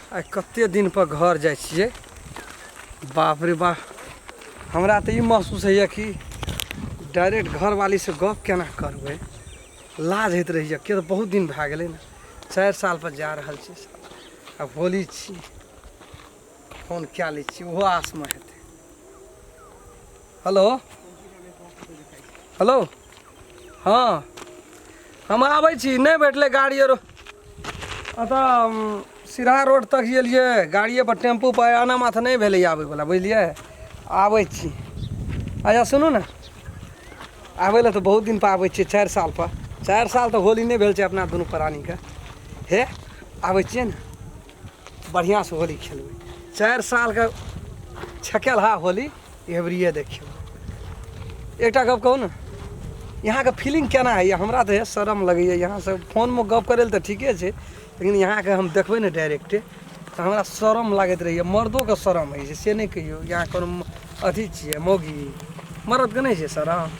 आ कते दिन पर घर जाइ छियै। बाप रे बाप, हमरा तऽ ई महसूस होइए कि डायरेक्ट घरवाली से गप केना करबै, लाज होइत रहैए। कि तऽ बहुत दिन भए गेलै ने, 4 साल पर जा रहल छी। अब होली छी, फोन कए लै छी, ओहो आसमे हेतै। हेलो हेलो, हाँ हम आबै छी। नहीं बैठले गाड़ी आरो तऽ सिरा रोड तक एलियै, गाड़िए पर टेम्पू पर आना माथा नहीं भेलै आबैवला, बुझलियै। आबै छी। अच्छा सुनू ने, आबै लए तऽ बहुत दिन पर आबै छियै, 4 साल पर। 4 साल तऽ होली नहीं भेल छै अपना दुनू प्राणीके। हे आबै छियै ने, बढ़िआँसँ होली खेलबै। 4 सालके छकेल हा होली एबरिये देखियौ। एकटा गप कहू ने, यहाँके फीलिंग केना होइए? हमरा तऽ शरम लगैए यहाँसँ फोनमे गप करै लए तऽ ठीके छै, लेकिन यहाँके हम देखबै ने डायरेक्टे तऽ हमरा शरम लागैत रहैए। मर्दोके शरम होइ छै से नहीं कहियौ। यहाँ कोनो अथी छियै मौगी, मरदके नहीं छै शरम?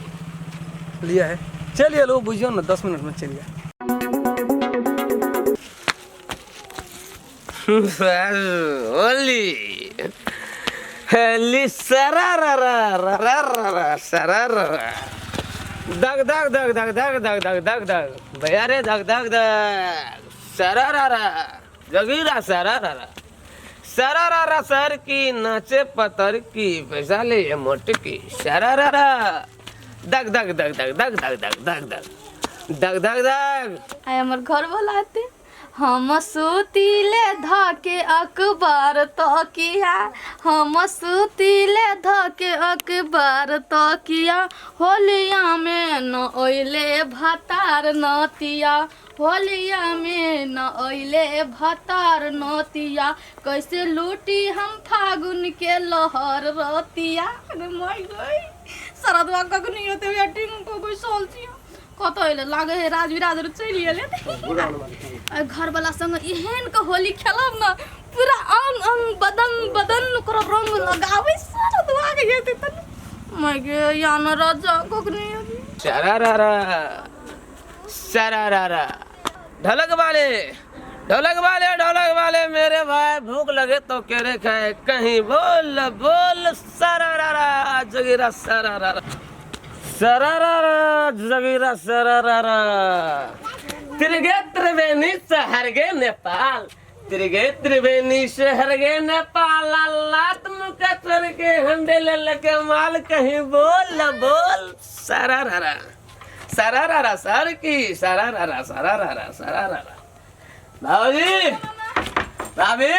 लिअ हे, चलि अयलहुँ, बुझियौ ने 10 मिनटमे चलि आयब। होली होली सरारा सरारा, दग दग दग दग दग दग दग दग दग भैया रे, दग दग दग सरारा, जगीरा सरारा सरारा, सर की नाचे पतर की, पैसा ले मोटकी सरारा, दग दग दग दग दग दग दग दग दग दग दग दग। आय हमर घर वाला आते, हम सुतीले धके अखबार तकिया, हम सुतीले धके अखबार तकिया, होलिया में न ओइले भतार नतिया, होलिया में न ओइले भतार नतिया, कैसे लूटी हम फागुन के लहर रतिया। अरे माय गई सरदवा कखनी होते वेटिंग को कोई सोलतिया कत होइले लागे हे राजविराज चलि गेले। घर वाला संग एहन के होली खेलब ना, पूरा अंग अंग बदन बदन ओकरा रंग लगावे सरदवा के हेते त मैं के या न राजा कखनी सरारा सरारा। ढोलक वाले ढोलक वाले ढोलक वाले, मेरे भाई भूख लगे तो केरे खाए, कहीं बोल बोल सरारा जगीरा सरारा सरारा जगीरा सरारा। त्रिगे त्रिवेणी शहर गे नेपाल, त्रिगे त्रिवेणी शहर गे नेपाल, लात मुका चल के हंडे लगे माल, कहीं बोल बोल सरारा सरारा, सर की सरारा सरारा सरारा। भाजी भाभी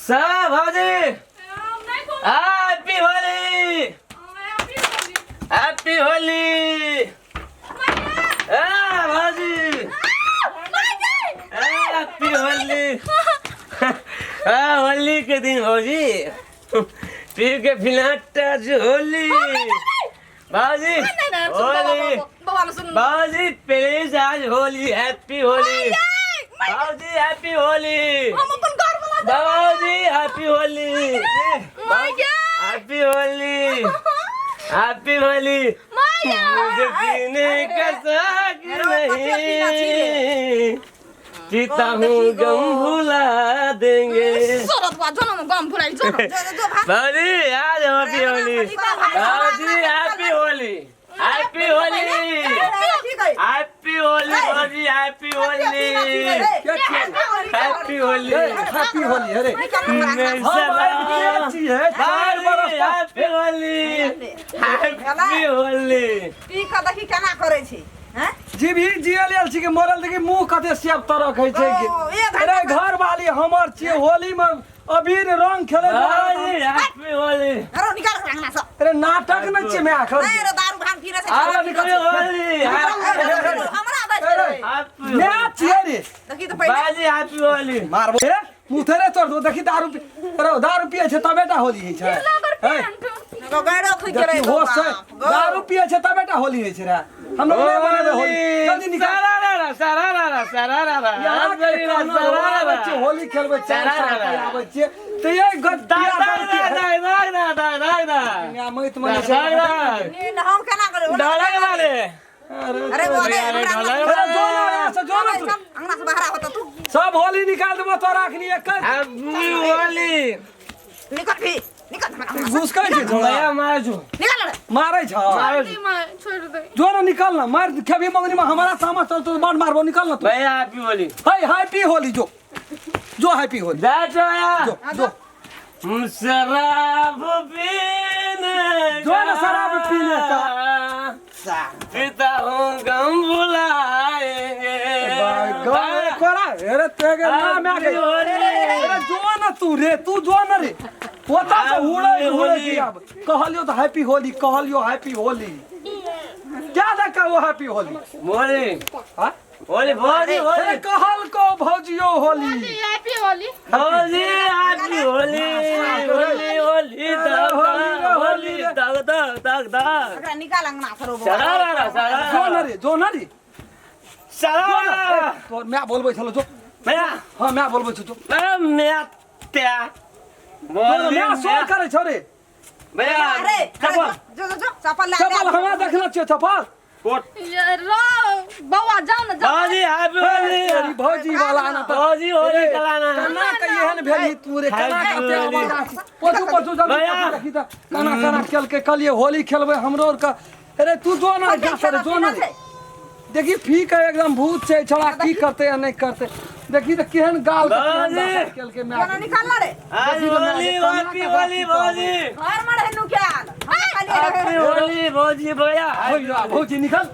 सब भाजी, हैप्पी होली हैप्पी होली। भाजी हैप्पी होली। होली के दिन भाजी पी के फिनाटा होली। भाजी होली, भाजी प्लीज आज होली, हैप्पी होली भाजी, हैप्पी होली भाजी, happy Holi happy Holi happy Holi. मुझे पीने का शौक नहीं, पीता हूँ गम भुला देंगे। भाजी आज हैप्पी होली, भाजी happy Holi happy Holi happy Holi भाजी, happy Holi happy Holi happy Holi. अरे हैप्पी होली हैप्पी होली। ई का देखी केना करे छी हैं? जी भी जियल आयल छी के मरल देखी मुंह कते सेब तरह कहै छै कि अरे घर वाली हमर छियै, होली में अबीर रंग खेले भाजी हैप्पी होली। अरे निकाल रंगना सब। अरे नाटक न छै मैं आखर नहीं रे दारू भांग पीने से हैप्पी होली हमरा दे छै मैं छियै रे देखी तो पहले भाजी हैप्पी होली। मारबो रे मुथरे तोड़ दो। देखी दारू अरे दारू पिए छै तबे टा होली होइ छै। गैरो खुइ के देखी रहे होश छै, दारू पिए छै तबे टा होली होइ छै रे। हम लोग नहीं बने होली, जल्दी निकाल। सरारा सरारा सरारा यहाँ के सरारा बच्चे होली खेलबै 4 साल पे आबै छियै त ये गद्दा मैत मने हम केना करे ढोलक वाले अरे वो अरे जो ना तू अंगना से बाहर होता तू सब होली निकाल देबो तो राखनी एक हैप्पी होली निकल भी निकल हमारा घुस के छै भैया मार जो निकल रे मारै छ छोड़ दे जो ना निकल ना मार खेबी मंगनी में हमारा सामा चल तो बड़ मारबो निकल ना तू भैया happy Holi hi happy Holi जो हैप्पी होली बैठो यार जो शराब पीने जो ना शराब पीने का पीता हूँ गम भुलाएंगे गाय कोरा अरे तेरे नाम आ गई अरे जो ना तू जो ना रे होता तो हुड़े की अब कहलियो तो हैप्पी होली कहलियो हैप्पी होली क्या देखा वो हैप्पी होली होली हां होली होली अरे कहल को भौजियो होली हैप्पी होली होली हैप्पी होली होली होली होली दग दग दग दग अगर निकाल अंगना से रो शरारा जो ना रे शरारा तो मैं बोलबो छलो जो भैया हां मैं बोलबो छ जो मैं त्या मैं सो करे छ रे भैया अरे चप्पल जो चप्पल ले चप्पल हमरा देखना छ चप्पल कोट रो बउआ जाओ ना जाओ भौजी हैप्पी होली तेरी भौजी वाला आना तो भौजी होली कलाना कना कहिहन भेली तू रे कना कते आवाज पोछू जल्दी देखी त कना खेल के कलिए होली खेलबे हमरो का अरे तू जो ना जा सर जो ना देखी फीक है एकदम भूत से छड़ा की करते या नहीं करते देखी तो केहन गाल खेल के मैं निकाल रे होली हैप्पी होली भौजी घर में रहनु क्या हैप्पी होली भौजी भैया भौजी निकल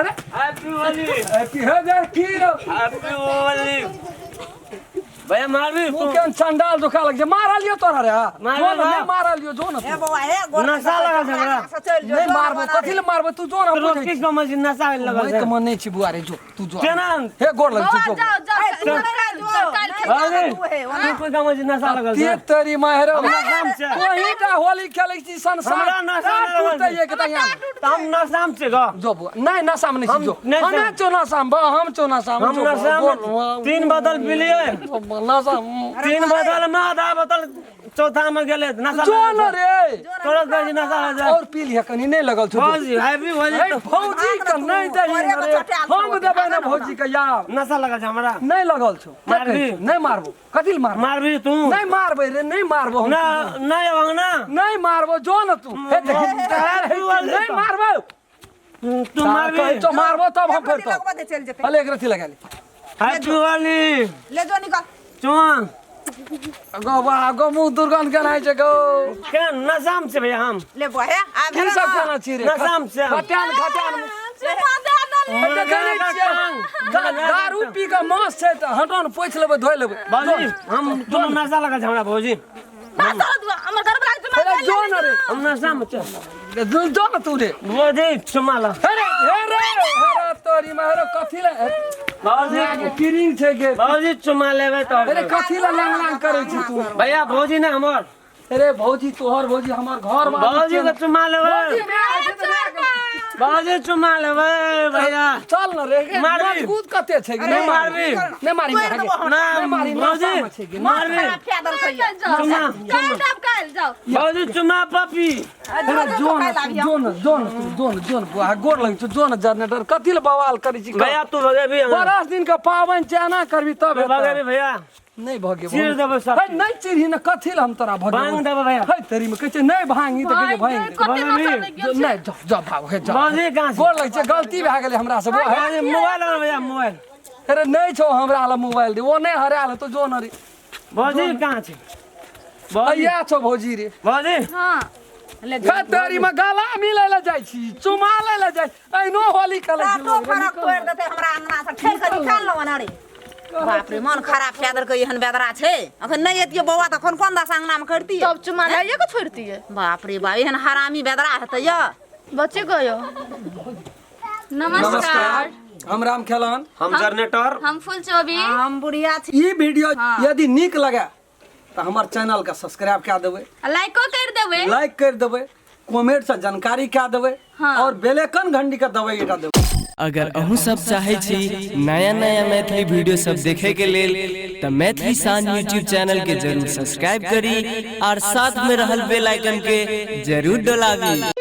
रे हैप्पी होली हैप्पी है दे की हैप्पी होली भैया मार भी तू केन संडाल दुखा लग जे मार लियो तोरा रे जो ना नहीं मार लियो जो ना ए बउआ हे गोर नशा लगा झगड़ा नहीं मारबो कथि ले मारबो तू जो ना रोटी का मशीन नशा लगा मैं कम नहीं छी बुआ रे जो तू जो केना हे गोर लग बउआ जो जाओ अरे कोई का मशीन नशा लगा ते तेरी माहरो नाम से वही टा होली खेलै छी संसार हमरा नशा टूटै ये के तैयार हम नशाम से गा जो बुआ नहीं नशा में नहीं छी जो नहीं हम चो नशा में हम चो नशा में हम नशाम तीन बोतल पी लिए नशा तीन बोतल में आधा बोतल चौथा में गेले नशा जो न रे तोरा कहै नशा हो जा और पी लिया कनी नहीं लगल छो भौजी हैप्पी होली नहीं भौजी का नहीं दे रे हम देबै ना भौजी का यार नशा लगा छ हमरा नहीं लगल छो मारबी? नहीं मारबो कथि मार मार भी तू नहीं मारबै रे नहीं मारबो हम। ना नहीं आवांग ना नहीं मारबो जो न तू हे देखी नहीं मारबो तू मार भी तो मारबो तब हम फिर तो लगवा दे चल जेते अले एक रति लगा ली हैप्पी होली ले जो निकल चुन गो मुंह दुर्गंध केना छै गो के नशाम से भैया हम ले बउआ हे आ की सब केना छी रे नशाम से हम खटान दारू पी के मास छै त हटन पोछ लेबै धोइ लेबै भौजी हम तुम नशा लगा छ हमरा भौजी हमर घर वाला अरे जो न रे हम नशा में चल जो न तू रे भौजी चुमाला अरे हे तोरी मारो कथि ले भौजी किरिंग छै गे भौजी चुमा लेबै तो अरे कथि ले लांग करै छी तू भैया भौजी ने हमर अरे भौजी तोहर भौजी हमर घर भौजी के चुमा लेबै भौजी चुमा लेबै भैया चल न रे मारबी। मजबूत कते छै गे नहीं मारबी नहीं मारी ना मारी भौजी मार भी फेदल कहिया चुमा काल जाओ भौजी चुमा पपी अरे जोन गोर लग छ जोन जनरेटर कथि ले बवाल करै छी भैया तू भगे भी बरस दिन का पावन चाना करबी तब भगे भी भैया नहीं भगे चीर देबै सब है नहीं चिरही न कथि ले हम तोरा भगे भांग देबै भैया है तेरी में कहै छै नहीं भांगी त कहै भांग कते मासा लग गेल नहीं जा भाग हे जा भौजी कहाँ से गोर लग छै गलती भए गेलै हमरा से भौजी मोबाइल और भैया मोबाइल अरे नहीं छौ हमरा ला मोबाइल दे वो नहीं हराल तो जो न रे भौजी कहाँ छै भौजी भैया छौ भौजी रे भौजी हां खतरी में गला मिले ला जाय छी चुमा ले ला जाय ऐनो होली कले छी तो फरक तोड़ देते हमरा अंगना से ठेल के निकाल लो ना रे बाप रे मन खराब फेदर के एहन बेदरा छै अखन नहीं एतिए बौआ त कोन दस अंगना में करती तब चुमा लाइए को छोड़ती है बाप रे बाप एहन हरामी बेदरा हेतै य बच्चे गयो नमस्कार हम राम खेलन हम जनरेटर हम फुल चौबी हम बुढ़िया छी ई वीडियो यदि नीक लगे तो हमार चैनल का सब्सक्राइब कर देबै लाइको कर देवे लाइक कर देबै कमेंट से जानकारी क्या देबै और बेलेकन घंटी का दबाई एकटा देबै अगर अहू सब चाहे छी नया नया मैथिली वीडियो सब देखे के लेल तो मैथिली साँझ यूट्यूब चैनल के जरूर सब्सक्राइब करी और साथ में रहल बेल आइकन के जरूर दबावी।